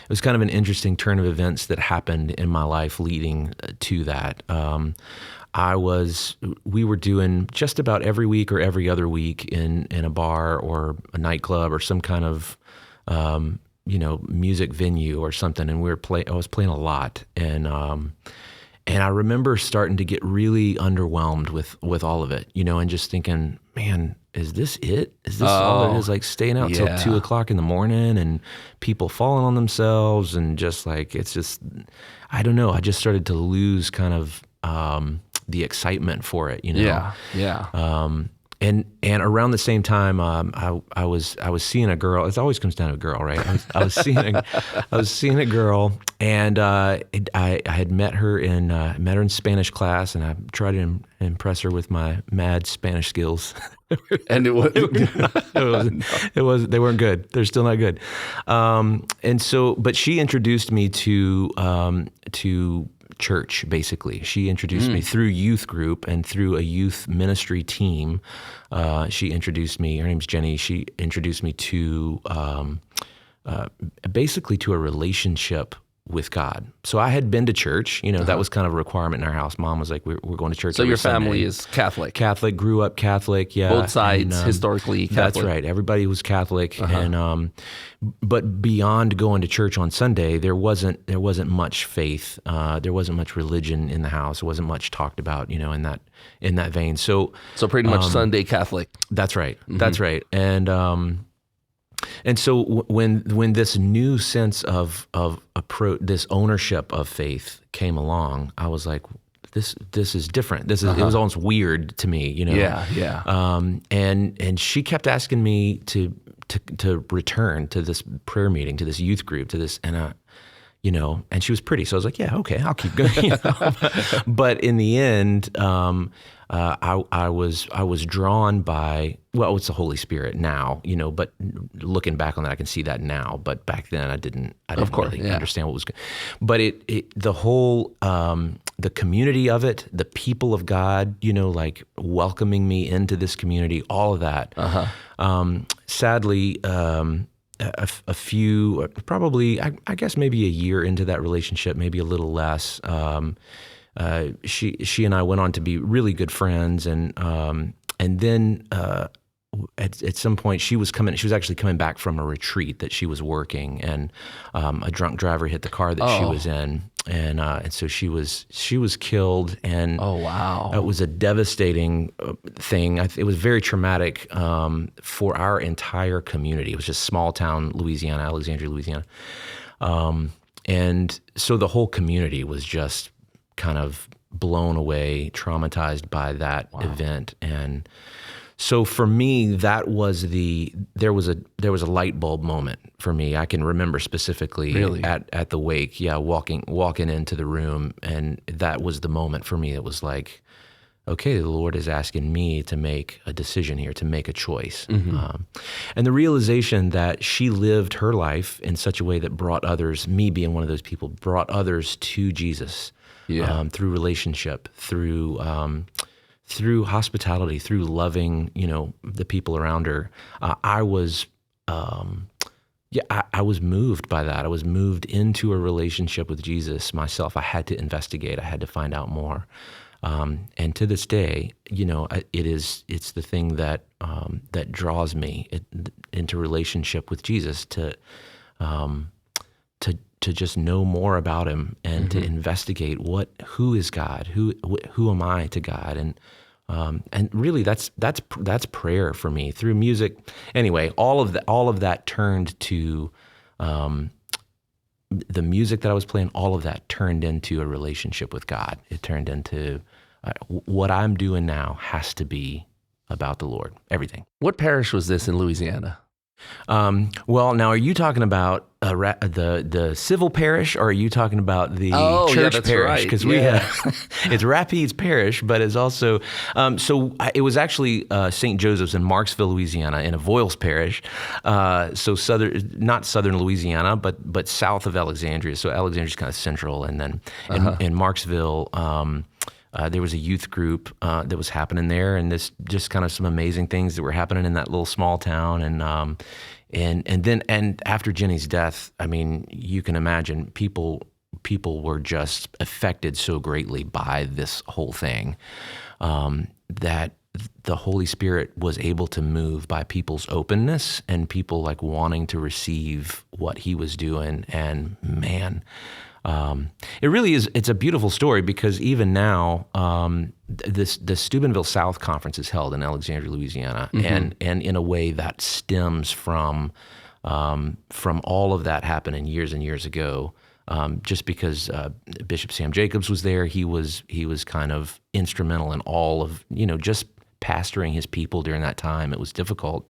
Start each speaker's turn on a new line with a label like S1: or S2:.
S1: was kind of an interesting turn of events that happened in my life leading to that. We were doing just about every week or every other week in a bar or a nightclub or some kind of, music venue or something. And I was playing a lot. And I remember starting to get really underwhelmed with all of it, and just thinking, man, is this it? Is this all it is? Like staying out till 2:00 in the morning and people falling on themselves and just like, it's just, I don't know. I just started to lose kind of, the excitement for it,
S2: Yeah.
S1: And around the same time, I was seeing a girl. It always comes down to a girl, right? I was seeing a girl, and I had met her in Spanish class, and I tried to impress her with my mad Spanish skills.
S2: And they
S1: weren't good. They're still not good. But she introduced me to church, basically. She introduced me through youth group and through a youth ministry team. She introduced me, her name's Jenny, she introduced me to basically to a relationship with God. So I had been to church, that was kind of a requirement in our house. Mom was like, we're going to church
S2: So
S1: every
S2: your
S1: Sunday.
S2: family is Catholic?
S1: Catholic, grew up Catholic, yeah.
S2: Both sides, historically Catholic?
S1: That's right. Everybody was Catholic. And but beyond going to church on Sunday, there wasn't much faith. There wasn't much religion in the house. There wasn't much talked about, in that vein. So
S2: pretty much Sunday Catholic.
S1: That's right. That's right. And so when this new sense of this ownership of faith came along, I was like, this is different. It was almost weird to me,
S2: Yeah.
S1: And she kept asking me to return to this prayer meeting, to this youth group, to this, and she was pretty, so I was like, yeah, okay, I'll keep going. But in the end, I was drawn by, well, it's the Holy Spirit now, but looking back on that, I can see that now. But back then, I didn't really understand what was going. But the whole, the community of it, the people of God, like welcoming me into this community, all of that. Sadly, a few, probably, I guess maybe a year into that relationship, maybe a little less. She and I went on to be really good friends, and then at some point she was actually coming back from a retreat that she was working, and a drunk driver hit the car that she was in, and so she was killed, and
S2: oh wow,
S1: it was a devastating thing. It was very traumatic for our entire community. It was just small town Louisiana, Alexandria, Louisiana, and so the whole community was just kind of blown away, traumatized by that event. And so for me, there was a light bulb moment for me. I can remember specifically at the wake, walking into the room, and that was the moment for me. It was like, okay, the Lord is asking me to make a decision here, to make a choice. And the realization that she lived her life in such a way that brought others, me being one of those people, brought others to Jesus. Through relationship, through hospitality, through loving, the people around her. I was moved by that. I was moved into a relationship with Jesus myself. I had to investigate. I had to find out more. And to this day, it's the thing that draws me into relationship with Jesus, to just know more about him and to investigate who is God, who am I to God, and really that's prayer for me through music. Anyway, all of that turned to the music that I was playing. All of that turned into a relationship with God. It turned into what I'm doing now has to be about the Lord. Everything.
S2: What parish was this in Louisiana?
S1: Well, now, are you talking about the civil parish, or are you talking about the church parish? Because we have, it's Rapides Parish, but it's also, it was actually St. Joseph's in Marksville, Louisiana, in Avoyles Parish. So not southern Louisiana, but south of Alexandria. So Alexandria's kind of central, and then in Marksville, there was a youth group that was happening there, and this just kind of some amazing things that were happening in that little small town, And after Jenny's death, I mean, you can imagine people were just affected so greatly by this whole thing, that the Holy Spirit was able to move by people's openness and people like wanting to receive what he was doing. And man, it really is. It's a beautiful story because even now, the Steubenville South Conference is held in Alexandria, Louisiana, and in a way that stems from all of that happening years and years ago. Just because Bishop Sam Jacobs was there, he was kind of instrumental in all of just pastoring his people during that time. It was difficult.